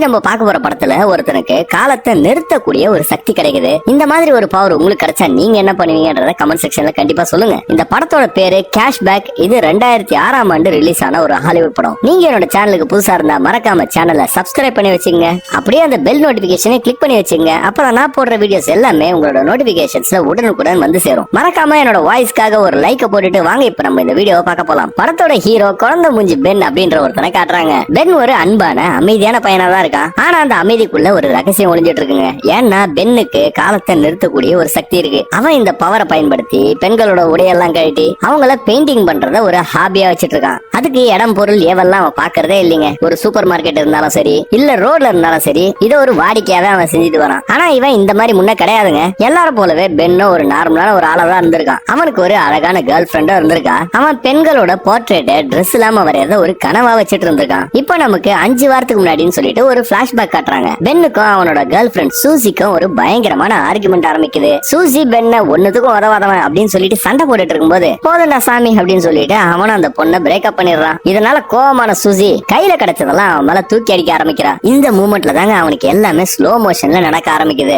நம்ம பார்க்க போற படத்துல ஒருத்தனுக்கு காலத்தை நிறுத்தக்கூடிய ஒரு சக்தி கிடைக்குது. இந்த மாதிரி ஒரு பவர் உங்களுக்கு கிடைச்சா நீங்க என்ன பண்ணுவீங்கன்றத கமெண்ட் செக்ஷன்ல கண்டிப்பா சொல்லுங்க. இந்த படத்தோட பேரு கேஷ்பேக். இது 2006ஆம் ஆண்டு ரிலீஸ் ஆன ஒரு ஹாலிவுட் படம். நீங்க என்னோட சேனலுக்கு புதுசா இருந்தா மறக்காம சேனலை சப்ஸ்கிரைப் பண்ணி வச்சுங்க. அப்படியே அந்த பெல் நோட்டிபிகேஷனை கிளிக் பண்ணி வச்சுங்க. அப்புறம் நான் போடுற வீடியோஸ் எல்லாமே உங்களோட நோட்டிபிகேஷன்ஸ்ல உடனுக்குடன் வந்து சேரும். மறக்காம என்னோட வாய்ஸ்க்காக ஒரு லைக் போட்டுட்டு வாங்க இப்ப நம்ம இந்த வீடியோவை பார்க்க போலாம். படத்தோட ஹீரோ குழந்தை மூஞ்சி பென் அப்படின்ற ஒருத்தனை காட்டுறாங்க. பென் ஒரு அன்பான அமைதியான பையனா தான் இருக்கான். ஆனா அந்த அமைதிக்குள்ள ஒரு ரகசியம் ஒளிஞ்சிட்டு இருக்குங்க. ஏன்னா பென்னுக்கு காலத்தை நிறுத்தக்கூடிய ஒரு சக்தி இருக்கு. அவன் இந்த பவரை பயன்படுத்தி பெண்களோட உடையெல்லாம் கழட்டி அவங்கள பெயிண்டிங் பண்றத ஒரு ஹாபியா வச்சிட்டு இருக்கான். அதுக்கு இடம் பொருள் ஏவெல்லாம் அவன் பாக்குறதே இல்லைங்க. ஒரு சூப்பர் மார்க்கெட் இருந்தாலும் சரி, இல்ல ரோட்ல இருந்தாலும் சரி, இதை ஒரு வாடிக்கையாவே அவன் செஞ்சுட்டு வரான். ஆனா இவன் இந்த மாதிரி முன்ன கிடையாதுங்க. எல்லாரும் போலவே பென்னும் ஒரு நார்மலான ஒரு ஆளதான் இருந்திருக்கான். அவனுக்கு ஒரு அழகான கேர்ள் ஃபிரெண்டும் இருந்திருக்கா. அவன் பெண்களோட போர்ட்ரேட் ட்ரெஸ் இல்லாம வரையறத ஒரு கனவா வச்சிட்டு இருந்திருக்கான். இப்ப நமக்கு 5 வாரத்துக்கு முன்னாடின்னு சொல்லிட்டு ஒரு பிளாஷ்பேக் காட்டுறாங்க. பென்னுக்கும் அவனோட கேர்ள் ஃபிரெண்ட் சூசிக்கும் ஒரு பயங்கரமான ஆர்குமெண்ட் ஆரம்பிக்குது. சூசி பென்ன ஒன்னுத்துக்கும் உதவாதவன் அப்படின்னு சொல்லிட்டு சண்டை போட்டுட்டு இருக்கும்போது போதண்டா சாமி அப்படின்னு சொல்லிட்டு அவனும் அந்த பொண்ணை பிரேக்கப் பண்ணிடுறான். இதனால கோவமான சூசி கையில கிடைச்சதெல்லாம் அவன் மேல தூக்கி அடிக்க ஆரம்பிக்கிறான். இந்த மூமெண்ட்ல தாங்க அவனுக்கு எல்லாமே ஸ்லோ மோஷன்ல நடக்க ஆரம்பிக்குது.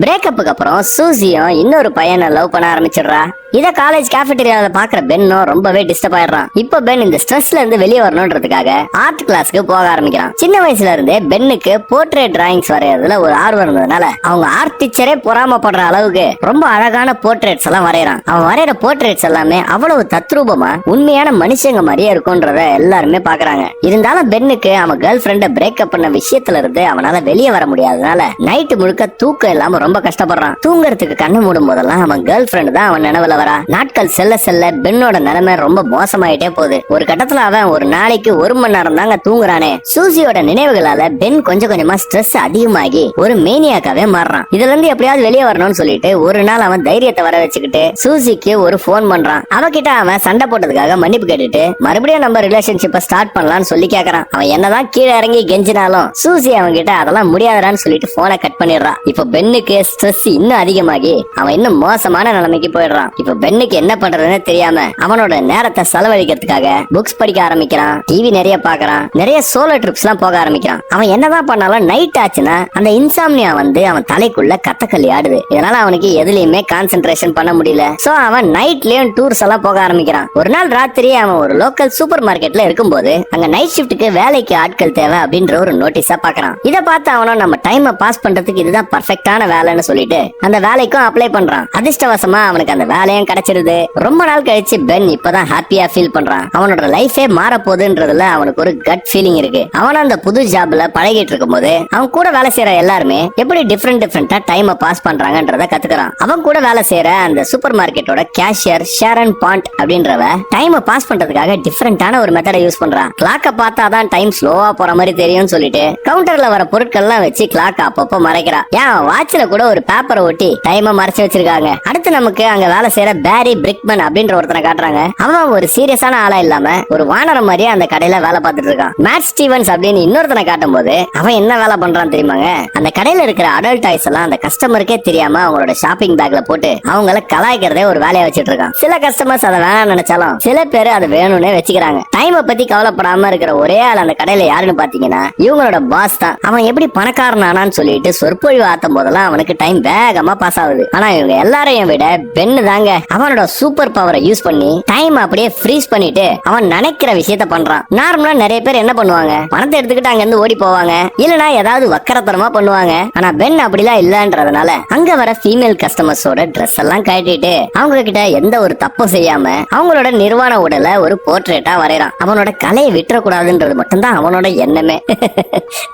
பிரேக்கப்புக்கு அப்புறம் சூசியும் இன்னொரு பையனை லவ் பண்ண ஆரம்பிச்சிடுறா. இத காலேஜ் கேஃபேட்டரியால பாக்குற பென்னும் ரொம்பவே டிஸ்டர்ப் ஆயிடுறான். இப்ப பென் இந்த ஸ்ட்ரெஸ்ல இருந்து வெளியே வரணும்ன்றதுக்காக ஆர்ட் கிளாஸ்க்கு போக ஆரம்பிக்கிறான். சின்ன வயசுல இருந்தே பென்னுக்கு போர்ட்ரேட் டிராயிங்ஸ் வரையறதுல ஒரு ஆர்வம் இருந்ததுனால அவங்க ஆர்ட் டீச்சரே பொறாமப்படுற அளவுக்கு ரொம்ப அழகான போர்ட்ரேட்ஸ் எல்லாம் வரையறான். அவன் வரைகிற போர்ட்ரேட்ஸ் எல்லாமே அவ்வளவு தத்ரூபமா உண்மையான மனுஷங்க மாதிரியே இருக்கும்ன்றத எல்லாருமே பாக்குறாங்க. இருந்தாலும் பென்னுக்கு அவன் கேர்ள் ஃபிரெண்ட பிரேக்கப் பண்ண விஷயத்துல இருந்து அவனால வெளியே வர முடியாதனால நைட்டு முழுக்க தூக்கம் இல்லாம ரொம்ப கஷ்டப்படுறான். தூங்குறதுக்கு கண்ணு மூடும் போதெல்லாம் அவன் கேர்ள் ஃபிரெண்ட் தான் அவன் நினைவுல. நாட்கள் செல்ல செல்ல பென்னோட நிலைமை ரொம்ப மோசமாயிட்டே போகுது. ஒரு கட்டத்துல அவன் ஒரு நாளைக்கு 1 மணி நேரம் தாங்க தூங்குறானே. சூசியோட நினைவுகளால பென் கொஞ்சம் கொஞ்சமா ஸ்ட்ரெஸ் அதிகமாகி ஒரு மேனியாக்காவே மாறுறான். இதுல இருந்து எப்படியாவது வெளியே வரணும்னு சொல்லிட்டு ஒரு நாள் அவன் தைரியத்தை வர வச்சுக்கிட்டு சூசிக்கு ஒரு போன் பண்றான். அவகிட்ட அவன் சண்டை போட்டதுக்காக மன்னிப்பு கேட்டுட்டு மறுபடியும் நம்ம ரிலேஷன்ஷிப்பை ஸ்டார்ட் பண்ணலாம்னு சொல்லி கேக்குறான். அவன் என்னதான் கீழே இறங்கி கெஞ்சினாலும் சூசி அவன் கிட்ட அதெல்லாம் முடியாதான்னு சொல்லிட்டு போனை கட் பண்ணிடுறான். இப்ப பென்னுக்கு ஸ்ட்ரெஸ் இன்னும் அதிகமாகி அவன் இன்னும் மோசமான நிலைமைக்கு போயிடுறான். இப்ப பென்னுக்கு என்ன பண்றதுன்னு தெரியாம அவனோட நேரத்தை செலவழிக்கிறதுக்காக புக்ஸ் படிக்க ஆரம்பிக்கிறான். டிவி நிறைய பாக்குறான். நிறைய சோலோ ட்ரிப்ஸ் எல்லாம் போக ஆரம்பிக்கிறான். அவன் என்னதான் பண்ணாலும் நைட் ஆச்சுன்னா அந்த இன்சாம்னியா வந்து அவன் தலைக்குள்ள கத்தக்கல்லி ஆடுது. இதனால அவனுக்கு எதுலயுமே கான்சென்ட்ரேஷன் பண்ண முடியல. சோ அவன் நைட்லயும் டூர்ஸ் எல்லாம் போக ஆரம்பிக்கிறான். ஒரு நாள் ராத்திரி அவன் ஒரு லோக்கல் சூப்பர் மார்க்கெட்ல இருக்கும்போது அங்க நைட் ஷிப்டுக்கு வேலைக்கு ஆட்கள் தேவை அப்படின்ற ஒரு நோட்டீஸா பாக்குறான். இதை பார்த்து அவனும் நம்ம டைமை பாஸ் பண்றதுக்கு இதுதான் பர்ஃபெக்டான வேலைன்னு சொல்லிட்டு அந்த வேலைக்கும் அப்ளை பண்றான். அதிர்ஷ்டவசமா அவனுக்கு அந்த வேலையும் கிடைச்சிருது. ரொம்ப நாள் கழிச்சு பென் இப்பதான் ஹாப்பியா ஃபீல் பண்றான். அவனோட லைஃபே மாற போகுதுன்றதுல அவனுக்கு ஒரு கட் ஃபீலிங் இருக்கு. அவன் அந்த புது ஜாப்ல பழகிட்டு இருக்கும் போது அவன் கூட வேலை செய்யற எல்லாருமே எப்படி டிஃபரெண்டா டைமை பாஸ் பண்றாங்கன்றத கத்துக்கிறான். அவன் கூட வேலை செய்யற அந்த சூப்பர் மார்க்கெட்டோட கேஷியர் ஷாரன் பாண்ட் அப்படின்றவ டைமை பாஸ் பண்றதுக்காக டிஃபரெண்டான ஒரு மெத்தடை யூஸ் பண்றான். கிளாக்க பார்த்தாதான் டைம் ஸ்லோவா போற மாதிரி தெரியும்னு சொல்லிட்டு கவுண்டர்ல வர பொருட்கள்லாம் வச்சு கிளாக்க அப்பப்போ மறைக்கிறான். ஏன் வாட்ச்ல கூட ஒரு பேப்பரை ஒட்டி டைமை மறைச்சு வச்சிருக்காங்க. அடுத்து நமக்கு அங்க வேலை செய்யற பேரி பிரிக்மன் அப்படின்ற ஒருத்தனை காட்டுறாங்க. அவன் ஒரு சீரியஸான ஆளா இல்லாம ஒரு வானரம் மாதிரியே அந்த கடையில வேலை பார்த்துட்டு இருக்கான். மேட் ஸ்டீவன்ஸ் அப்படின்னு இன்னொருத்தனை காட்டும் போது அவன் என்ன வேலை பண்றான் தெரியுமாங்க? அந்த கடையில இருக்கிற அடல்ட் டாய்ஸ் எல்லாம் அந்த கஸ்டமருக்கே தெரியாம அவங்களோட ஷாப்பிங் பேக்ல போட்டு அவங்கள கலாய்க்கிறதே ஒரு வேலையா வச்சிட்டு இருக்கான். சில கஸ்டமர்ஸ் அதை வேணாம் நினைச்சாலும் சில பேர் அதை வேணும்னு வச்சுக்கிறாங்க. டைமை பத்தி கவலைப்படாம இருக்கிற ஒரே ஆள் அந்த கடையில யாருன்னு பாத்தீங்கன்னா இவங்களோட பாஸ் தான். அவன் எப்படி பணக்காரனானான்னு சொல்லிட்டு சொற்பொழிவு ஆத்தும் போதெல்லாம் அவனுக்கு டைம் வேகமா பாஸ் ஆகுது. ஆனா இவங்க எல்லாரையும் விட பென்னு தாங்க அவனோட சூப்பர் பவரை யூஸ் பண்ணி டைம் அப்படியே ஃப்ரீஸ் பண்ணிட்டு அவன் நினைக்கிற விஷயத்த பண்றான். நார்மலா நிறைய பேர் என்ன பண்ணுவாங்க? பணத்தை எடுத்துக்கிட்டு அங்க இருந்து ஓடி போவாங்க, இல்லனா ஏதாவது வக்கரத்தனமா பண்ணுவாங்க. ஆனா பென் அப்படிலாம் இல்லன்றதுனால அங்க வர ஃபீமேல் கஸ்டமர்ஸோட ட்ரெஸ் எல்லாம் கட்டிட்டு அவங்க கிட்ட எந்த ஒரு தப்பும் செய்யாம அவங்களோட நிர்வாண உடலை ஒரு போர்ட்ரேட்டா வரையறான். அவனோட கலையை விட்டுறக்கூடாதுன்றது மட்டும்தான் அவனோட எண்ணமே.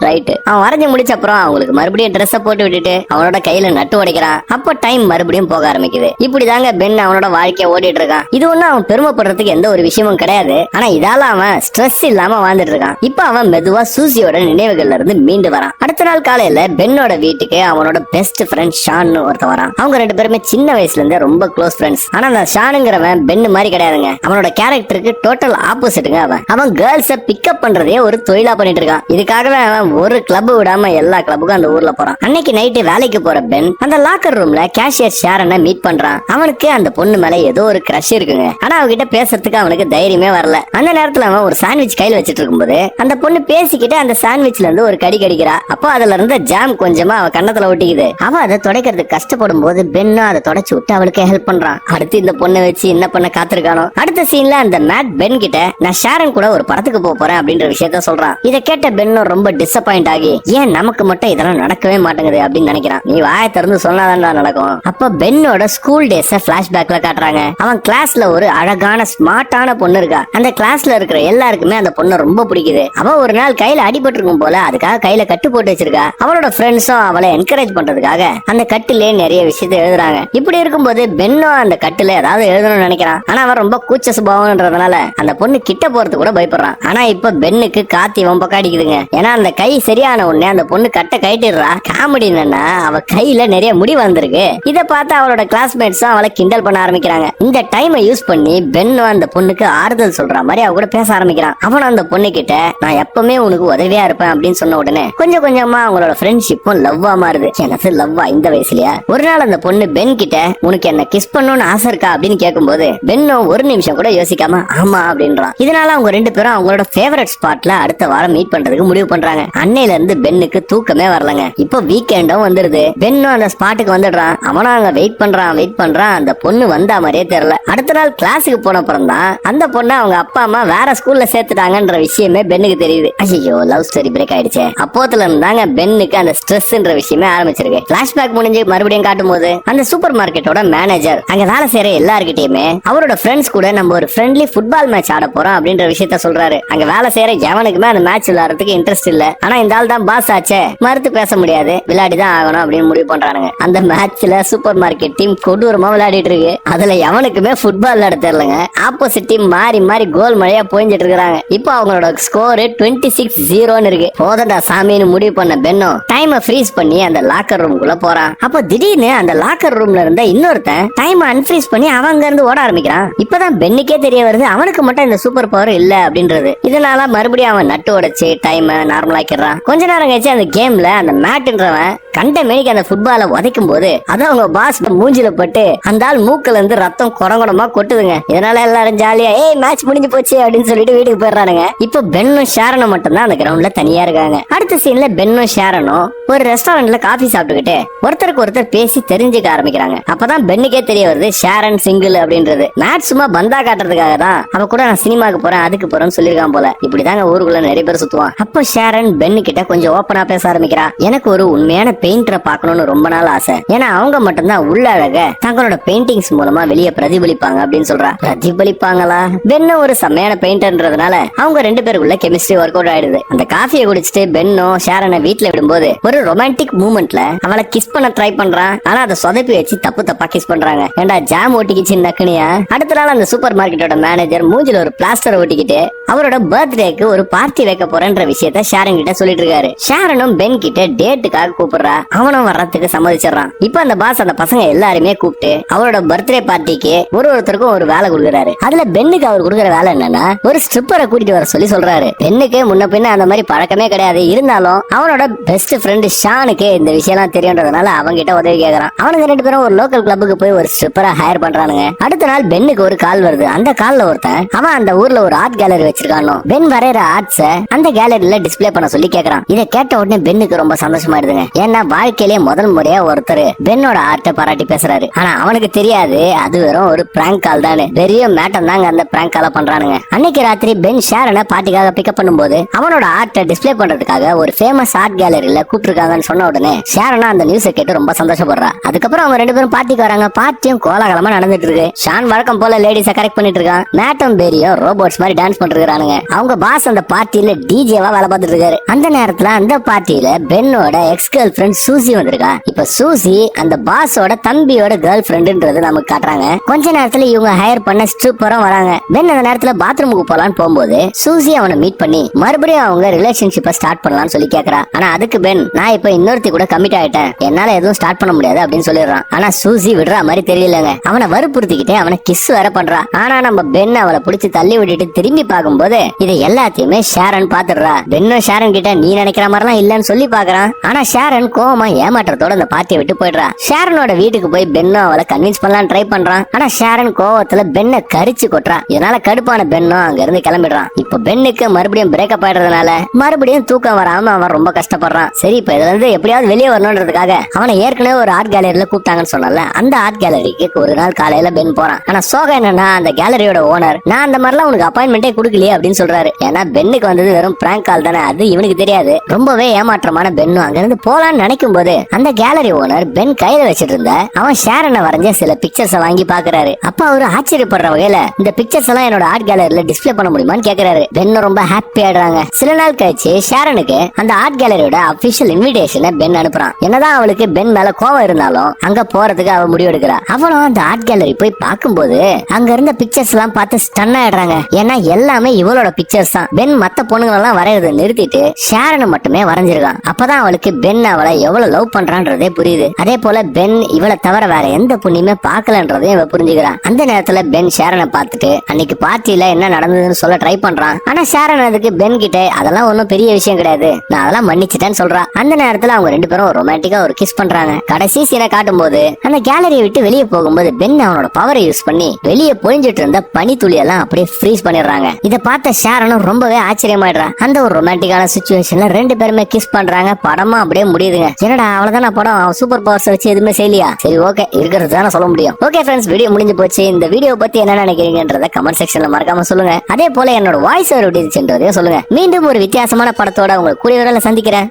ரைட். அவன் வரைஞ்சு முடிச்ச அப்புறம் அவங்களுக்கு மறுபடியும் ட்ரெஸ் போட்டு விட்டுட்டு அவனோட கையில நட்டு உடைக்கிறான். அப்போ டைம் மறுபடியும் போக ஆரம்பிக்குது. இப்படிதாங்க பென் அவனோட வாழ்க்கைய ஓடிட்டு இருக்கான். இது ஒண்ணு அவன் பெருமைப்படுறதுக்கு எந்த ஒரு விஷயமும் கிடையாது. ஆனா இதால அவன் ஸ்ட்ரெஸ் இல்லாம வாழ்ந்துட்டு இருக்கான். இப்ப அவன் மெதுவா சூசியோட நினைவுகள்ல இருந்து மீண்டு வரான். அடுத்த நாள் காலையில பென்னோட வீட்டுக்கு அவனோட பெஸ்ட் ஃப்ரெண்ட் ஷான் ஒருத்தன் வரான். அவங்க 2 பேருமே சின்ன வயசுல இருந்தே ரொம்ப க்ளோஸ் ஃப்ரெண்ட்ஸ். ஆனா அந்த ஷானுங்கிறவன் பென்னு மாதிரி கிடையாதுங்க. அவனோட கேரக்டருக்கு டோட்டல் ஆப்போசிட்டுங்க. அவன் கேர்ள்ஸ பிக்கப் பண்றதே ஒரு தொழிலா பண்ணிட்டு இருக்கான். இதுக்காகவே அவன் ஒரு கிளப் விடாம எல்லா கிளப்புக்கும் அந்த ஊர்ல போறான். அன்னைக்கு நைட்டு வேலைக்கு போற பென் அந்த லாக்கர் ரூம்ல கேஷியர் ஷாரனை மீட் பண்றான். அவனுக்கு அந்த பொண்ணு மேல ஏதோ ஒரு கிரஷ் இருக்குங்க. ஆனா அவகிட்ட பேசுறதுக்கு அவனுக்கு தைரியமே வரல. அந்த நேரத்துல அவன் ஒரு சாண்ட்விச் கையில வச்சிட்டு இருக்கும்போது அந்த பொண்ணு பேசிக்கிட்டு அந்த சாண்ட்விச்ல இருந்து ஒரு கடி கடிக்கிறா. அப்போ அதுல இருந்த ஜாம் கொஞ்சமா அவ கண்ணத்துல ஒட்டிக்குது. அவ அதை துடைக்கிறதுக்கு கஷ்டப்படும் போது பென்னும் அதை தொடச்சு விட்டு அவளுக்கு ஹெல்ப் பண்றான். அடுத்து இந்த பொண்ணை வச்சு என்ன பண்ண காத்திருக்கானோ. அடுத்த சீன்ல அந்த மேட் பென் கிட்ட நான் ஷாரன் கூட ஒரு படத்துக்கு போறேன் அப்படின்ற விஷயத்த சொல்றான். இதை கேட்ட பென்னும் ரொம்ப டிசப்பாயிண்ட் ஆகி ஏன் நமக்கு மட்டும் இதெல்லாம் நடக்கவே மாட்டேங்குது அப்படின்னு நினைக்கிறான். நீ வாயை திறந்து சொன்னாதான் நடக்கும். அப்ப பென்னோட ஸ்கூல் டேஸ பிளாஷ்பேக்ல காட்டுறாங்க. அவன் கிளாஸ்ல ஒரு அழகான ஸ்மார்ட்டான பொண்ணு இருக்கா. அந்த கிளாஸ்ல இருக்கிற எல்லாருக்குமே அந்த பொண்ணு ரொம்ப பிடிக்குது. அவ ஒரு நாள் கையில அடிபட்டு இருக்கும் போல அதுக்காக கையில கட்டு போட்டு வச்சிருக்கா. அவளோட ஃப்ரெண்ட்ஸும் அவளை என்கரேஜ் பண்றதுக்காக அந்த கட்டுல நிறைய விஷயத்த எழுதுறாங்க. இப்படி இருக்கும்போது பென்னும் அந்த கட்டுல ஏதாவது எழுதணும்னு நினைக்கிறான். ஆனா அவன் ரொம்ப கூச்ச சுபாவம்ன்றதுனால அந்த பொண்ணு கிட்ட போறது கூட பயப்படுறான். ஆனா இப்ப பென்னுக்கு காத்தி இவன் பக்கம் அடிக்குதுங்க. ஏன்னா அந்த கை சரியான உடனே அந்த பொண்ணு கட்டை கைட்டிடுறா. காமெடி என்னன்னா அவ கையில நிறைய முடி வந்திருக்கு. இத பார்த்து அவளோட கிளாஸ்மேட்ஸும் அவளை கிண்டல் பண்ண ஆரம்பிக்கிறாங்க. இந்த டைமை யூஸ் பண்ணி பென்னும் அந்த பொண்ணுக்கு ஆறுதல் சொல்ற மாதிரி அவ கூட பேச ஆரம்பிக்கிறான். அவன் அந்த பொண்ணு கிட்ட நான் எப்பவுமே உனக்கு உதவியா இருப்பேன் அப்படின்னு சொன்ன உடனே கொஞ்சம் கொஞ்சமா அவங்களோட ஃப்ரெண்ட்ஷிப்பும் லவ்வா மாறுது. எனக்கு லவ்வா இந்த வயசுலயா? ஒரு நாள் அந்த பொண்ணு பென் கிட்ட உனக்கு என்ன கிஸ் பண்ணணும்னு ஆசை இருக்கா அப்படின்னு கேட்கும்போது பென்னும் ஒரு நிமிஷம் கூட யோசிக்காம ஆமா அப்படின்றான். இதனால அவங்க ரெண்டு பேரும் அவங்களோட ஃபேவரட் ஸ்பாட்ல அடுத்த வாரம் மீட் பண்றதுக்கு முடிவு பண்றாங்க. அன்னையில இருந்து பென்னுக்கு தூக்கமே வரலங்க. இப்போ வீக்கெண்டும் வந்துருது. பென்னும் அந்த ஸ்பாட்டுக்கு வந்துடுறான். அவனும் அங்க வெயிட் பண்றான். அந்த பொண்ணு வந்தா மாதிரியே தெரியல. அடுத்த நாள் கிளாஸுக்கு போன அப்புறம் தான் அந்த பொண்ணு அவங்க அப்பா அம்மா வேற ஸ்கூல்ல சேர்த்துட்டாங்கன்ற விஷயமே பென்னுக்கு தெரியுது. ஐயோ லவ் ஸ்டோரி பிரேக் ஆயிடுச்சு. அப்போத்துல இருந்தாங்க பென்னுக்கு அந்த ஸ்ட்ரெஸ்ன்ற விஷயமே ஆரம்பிச்சிருக்கு. பிளாஷ்பேக் முடிஞ்சு மறுபடியும் காட்டும் போது அந்த சூப்பர் மார்க்கெட்டோட மேனேஜர் அங்க வேலை செய்யற எல்லார்கிட்டயுமே அவரோட ஃப்ரெண்ட்ஸ் கூட நம்ம ஒரு ஃப்ரெண்ட்லி ஃபுட்பால் மேட்ச் ஆட போறோம் அப்படின்ற விஷயத்த சொல்றாரு. அங்க வேலை செய்யற எவனுக்குமே அந்த மேட்ச் விளையாடுறதுக்கு இன்ட்ரெஸ்ட் இல்ல. ஆனா இந்த ஆள் தான் பாஸ் ஆச்சே, மறுத்து பேச முடியாது, விளையாடிதான் ஆகணும் அப்படின்னு முடிவு பண்றானுங்க. அந்த மேட்ச்ல சூப்பர் மார்க்கெட் டீம் கொடூரமா விளையாடிட்டு இருக்கு. அதுல எவனுக்குமே ஃபுட்பால் விளையாட தெரியலங்க. ஆப்போசிட் டீம் மாறி மாறி கோல் மழையா போயிட்டு இருக்காங்க. இப்போ அவங்களோட ஸ்கோர் 26-0 இருக்கு. போதடா சாமின்னு முடிவு பண்ண பென்னும் டைமை ஃப்ரீஸ் பண்ணி அந்த லாக்கர் ரூம்குள்ள போறான். அப்போ திடீர்னு அந்த லாக்கர் ரூம்ல இருந்த இன்னொருத்தன் டைம் அன்ஃப்ரீஸ் பண்ணி அவங்க இருந்து ஓட ஆரம்பிக்கிறான். இப்பதான் பென்னுக்கே தெரிய வருது அவனுக்கு மட்டும் இந்த சூப்பர் பவர் இல்ல அப்படின்றது. இதனால மறுபடியும் அவன் நட்டு உடைச்சு டைம் நார்மல் ஆக்கிடுறான். கொஞ்ச நேரம் கழிச்சு அந்த கேம்ல அந்த மேட்ன்றவன் கண்ட மேனிக்கு அந்த ஃபுட்பாலை உதைக்கும் போது அது அவங்க பாஸ் மூஞ்சில பட்டு அந்த ஆள் மூக்குல இருந்து ரத்தம் குடங்குடமா கொட்டுதுங்க. இதனால எல்லாரும் ஜாலியா மேட்ச் முடிஞ்சு போச்சு அப்படின்னு சொல்லிட்டு வீட்டுக்கு போயிடுறானுங்க. இப்போ பென்னும் ஷாரனும் மட்டும் தான் அந்த கிரவுண்ட்ல தனியா இருக்காங்க. அடுத்த சீன்ல பென்னும் ஷாரனும் ஒரு ரெஸ்டாரண்ட்ல காஃபி சாப்பிட்டுக்கிட்டு ஒருத்தருக்கு ஒருத்தர் பேசி தெரிஞ்சுக்க ஆரம்பிக்கிறாங்க. அப்பதான் பென்னுக்கே தெரிய வருது ஷாரன் சிங்கிள் அப்படின்றது. மேட்ச் சும்மா பந்தா காட்டுறதுக்காக தான் அவ கூட நான் சினிமாக்கு போறேன் அதுக்கு போறேன்னு சொல்லிருக்கான் போல. இப்படிதாங்க ஊருக்குள்ள நிறைய பேர் சுத்துவான். அப்போ ஷாரன் பென்னு கிட்ட கொஞ்சம் ஓப்பனா பேச ஆரம்பிக்கிறா. எனக்கு ஒரு உண்மையான பெயிண்டரை பார்க்கணும்னு ரொம்ப நாள் ஆசை. ஏன்னா அவங்க மட்டும்தான் உள்ள அழக தங்களோட பெயிண்டிங்ஸ் மூலமா வெளியே பிரதிபலிப்பாங்க அப்படின்னு சொல்றா. பிரதிபலிப்பாங்களா? பென்னு ஒரு செம்மையான பெயிண்டர்ன்றதுனால அவங்க ரெண்டு பேருக்குள்ள கெமிஸ்ட்ரி ஒர்க் அவுட் ஆயிடுது. அந்த காஃபியை குடிச்சிட்டு பென்னும் ஷாரனை வீட்டுல விடும்போது ஒரு ரொமான்டிக் மூமெண்ட்ல அவளை கிஸ் பண்ண ட்ரை பண்றான். ஆனா அதை சொதப்பி வச்சு தப்பா கிஸ் பண்றாங்க. ஏண்டா ஜாம் ஓட்டிக்கிச்சு நக்குனியா? அடுத்த நாள் அந்த சூப்பர் மார்க்கெட்டோட மேனேஜர் மூஞ்சில ஒரு பிளாஸ்டர் ஓட்டிக்கிட்டு அவரோட பர்த்டேக்கு ஒரு பார்ட்டி வைக்க போறேன்ற விஷயத்த ஷாரன் கிட்ட சொல்லிட்டு இருக்காரு. ஷாரனும் பென் கிட்ட டேட்டுக்காக கூப்பிடுறா. அவனும் வர்றதுக்கு சம்மதிச்சிடறான். இப்ப அந்த பாஸ் அந்த பசங்க எல்லாருமே கூப்பிட்டு அவரோட பர்த்டே பார்ட்டிக்கு ஒருத்தருக்கும் ஒரு வேலை கொடுக்குறாரு. அதுல பென்னுக்கு அவர் கொடுக்குற வேலை என்னன்னா ஒரு ஸ்ட்ரிப்பரை கூட்டிட்டு வர சொல்றாரு. பென்னுக்கு முன்ன பின்ன அந்த மாதிரி பழக்கமே கிடையாது. இருந்தாலும் அவனோட பெஸ்ட் ஃப்ரெண்ட் ஷானுக்கு இந்த விஷயம் எல்லாம் தெரியும்ன்றதுனால அவங்க கிட்ட உதவி கேக்குறான். அவனுக்கு ரெண்டு பேரும் ஒரு லோக்கல் கிளப்புக்கு போய் ஒரு ஸ்ட்ரிப்பரை ஹையர் பண்றானுங்க. அடுத்த நாள் பென்னுக்கு ஒரு கால் வருது. அந்த கால்ல ஒருத்தன் அவன் அந்த ஊர்ல ஒரு ஆர்ட் கேலரி வச்சிருக்கானோ. பென் வரைகிற ஆர்ட்ஸ அந்த கேலரியில டிஸ்பிளே பண்ண சொல்லி கேக்குறான். இதை கேட்ட உடனே பென்னுக்கு ரொம்ப சந்தோஷமாயிடுதுங்க. ஏன்னா வாழ்க்கையிலேயே முதல் முறையா ஒருத்தர் பென்னோட ஆர்ட்டை பாராட்டி பேசுறாரு. ஆனா அவனுக்கு தெரியாது அது வெறும் ஒரு பிராங்க் கால் தான். பெரிய மேட்டம் தாங்க அந்த பிராங்க் கால பண்றானுங்க. அன்னைக்கு ராத்திரி பென் ஷாரனை பார்ட்டிக்காக பிக்கப் பண்ணும்போது அவனோட ஆர்ட்டை டிஸ்பிளே பண்றதுக்காக ஒரு ஃபேமஸ் ஆர்ட் கேலரியில கூப்பிட்டுருக்காங்கன்னு சொன்ன உடனே ஷாரனா அந்த நியூஸை கேட்டு ரொம்ப சந்தோஷப்படுறா. அதுக்கப்புறம் அவங்க ரெண்டு பேரும் பார்ட்டிக்கு வராங்க. பார்ட்டியும் கோலாகலமா நடந்துட்டு இருக்கு. ஷான் வழக்கம் போல லேடிஸை கரெக்ட் பண்ணிட்டு இருக்கான். மேட்டும் பேரியும் ரோபோட்ஸ் மாதிரி டான்ஸ் பண்ணிருக்கானுங்க. அவங்க பாஸ் அந்த பார்ட்டியில டிஜேவா வேலை பார்த்துட்டு இருக்காரு. அந்த நேரத்துல அந்த பார்ட்டியில பென்னோட எக்ஸ் கேர்ள் ஃபிரெண்ட் சூசி வந்திருக்கா. இப்ப சூசி அந்த பாஸோட தம்பியோட கேர்ள் ஃபிரெண்டுன்றது நமக்கு காட்டுறாங்க. கொஞ்ச நேரத்துல இவங்க ஹையர் பண்ண ஸ்ட்ரிப்பரும் வராங்க. பென் அந்த நேரத்துல பாத்ரூமுக்கு போலான்னு போகும்போது சூசி அவனை மீட் பண்ணி மறுபடியும் அவங்க ரிலேஷன்ஷிப்பை ஸ்டார்ட் பண்ணலாம்னு சொல்லி கேக்குறா. ஆனா அதுக்கு பென் நான் இப்ப இன்னொருத்தி கூட கமிட் ஆயிட்டேன், என்னால எதுவும் ஸ்டார்ட் பண்ண முடியாது அப்படின்னு சொல்லிடுறான். ஆனா சூசி விடுற மாதிரி தெரியலங்க. அவனை வற்புறுத்திக்கிட்டே அவனை கிஸ் வேற பண்றா. ஆனா நம்ம பென் அவளை பிடிச்சி தள்ளி விட்டுட்டு திரும்பி பார்க்கும்போது இருக்கும்போது இது எல்லாத்தையுமே ஷாரன் பாத்துடுறா. பென்னும் ஷாரன் கிட்ட நீ நினைக்கிற மாதிரிலாம் இல்லன்னு சொல்லி பாக்குறான். ஆனா ஷாரன் கோவமா ஏமாற்றத்தோட அந்த பார்ட்டியை விட்டு போயிடுறா. ஷாரனோட வீட்டுக்கு போய் பென்னும் அவளை கன்வின்ஸ் பண்ணலாம் ட்ரை பண்றான். ஆனா ஷாரன் கோவத்துல பென்னை கரிச்சு கொட்டுறா. இதனால கடுப்பான பென்னும் அங்க இருந்து கிளம்பிடுறான். இப்ப பென்னுக்கு மறுபடியும் பிரேக்கப் ஆயிடுறதுனால மறுபடியும் தூக்கம் வராம அவன் ரொம்ப கஷ்டப்படுறான். சரி, இப்ப இதுல இருந்து எப்படியாவது வெளியே வரணும்ன்றதுக்காக அவனை ஏற்கனவே ஒரு ஆர்ட் கேலரியில கூப்பிட்டாங்கன்னு சொன்னால அந்த ஆர்ட் கேலரிக்கு ஒரு நாள் காலையில பென் போறான். ஆனா சோகம் என்னன்னா அந்த கேலரியோட ஓனர் நான் அந்த மாதிரிலாம் உனக்கு அப்பாயின்மெண்டே கொடுக்கலையே அப்படின்னு சொல்றாரு. ஏன்னா பென்னுக்கு வந்தது வெறும் பிராங்க் கால் தானே, அது இவனுக்கு தெரியாது. ரொம்பவே ஏமாற்றமான பென்னும் அங்க இருந்து போலான்னு நினைக்கும் போது அந்த கேலரி ஓனர் பென் கையில வச்சிட்டு இருந்த அவன் ஷாரனை வரைஞ்ச சில பிக்சர்ஸ் வாங்கி பாக்குறாரு. அப்ப அவரு ஆச்சரியப்படுற வகையில இந்த பிக்சர்ஸ் எல்லாம் என்னோட ஆர்ட் கேலரியில டிஸ்ப்ளே பண்ண முடியுமான்னு கேக்குறாரு. பென் ரொம்ப ஹாப்பி ஆயிடுறாங்க. சில நாள் கழிச்சு ஷாரனுக்கு அந்த ஆர்ட் கேலரியோட அபிஷியல் இன்விடேஷனை பென் அனுப்புறான். என்னதான் அவளுக்கு பென் மேல கோவம் இருந்தாலும் அங்க போறதுக்கு அவ முடிவெடுக்கிறா. அவளும் அந்த ஆர்ட் கேலரி போய் பார்க்கும்போது அங்க இருந்த பிக்சர்ஸ் எல்லாம் பார்த்து ஸ்டன் ஆயிடுறாங்க. ஏன்னா எல்லாமே இவளோட பிக்சர்ஸ் தான். பென் மத்த பொண்ணுங்க எல்லாம் வரையறதை நிறுத்திட்டு ஷாரனை மட்டுமே வரைஞ்சிருக்கான். அப்பதான் அவளுக்கு பென் அவளை எவ்வளவு லவ் பண்றான்றதே புரியுது. அதே போல பென் இவளை தவிர வேற எந்த பொண்ணுமே பார்க்கலன்றதையும் இவ புரிஞ்சுக்கிறான். அந்த நேரத்துல பென் ஷாரனை பார்த்துட்டு அன்னைக்கு பார்ட்டியில என்ன நடந்ததுன்னு சொல்ல ட்ரை பண்றான். ஆனா ஷாரன் அதுக்கு பென் கிட்ட அதெல்லாம் ஒன்னும் பெரிய விஷயம் கிடையாது, நான் அதெல்லாம் மன்னிச்சிட்டேன்னு சொல்றா. அந்த நேரத்துல அவங்க ரெண்டு பேரும் ரொமான்டிக்கா ஒரு கிஸ் பண்றாங்க. கடைசி சீனை காட்டும் போது அந்த கேலரியை விட்டு வெளியே போகும்போது பென் அவனோட பவரை யூஸ் பண்ணி வெளியே பொழிஞ்சிட்டு இருந்த பனி துளி எல்லாம் அப்படியே ஃப்ரீஸ் பண்ணிடுறாங்க. இதை பார்த்த ஷாரனும் ரொம்பவே ஆச்சரியமாயிடுறா. அந்த ஒரு ரொமான்டிக்கான சிச்சுவேஷன்ல ரெண்டு பேருமே கிஸ் பண்றாங்க. படமா அப்படியே முடியுதுங்க. என்னடா அவ்வளவுதான படம், சூப்பர் பவர்ஸ் வச்சு எதுவுமே செய்யலையா? சரி, ஓகே, இருக்கிறது தானே சொல்ல முடியும். ஓகே ஃப்ரெண்ட்ஸ், வீடியோ முடிஞ்சு போச்சு. இந்த வீடியோ பத்தி என்ன நினைக்கிறீங்கன்றத கமெண்ட் செக்ஷன்ல மறக்காம சொல்லுங்க. அதே போல என்னோட வாய்ஸ் ஓவர் எப்படி இருந்துச்சுன்றதையும் சொல்லுங்க. மீண்டும் ஒரு வித்தியாசமான படத்தோட உங்களை கூடிய விரைவில் சந்திக்கிறேன்.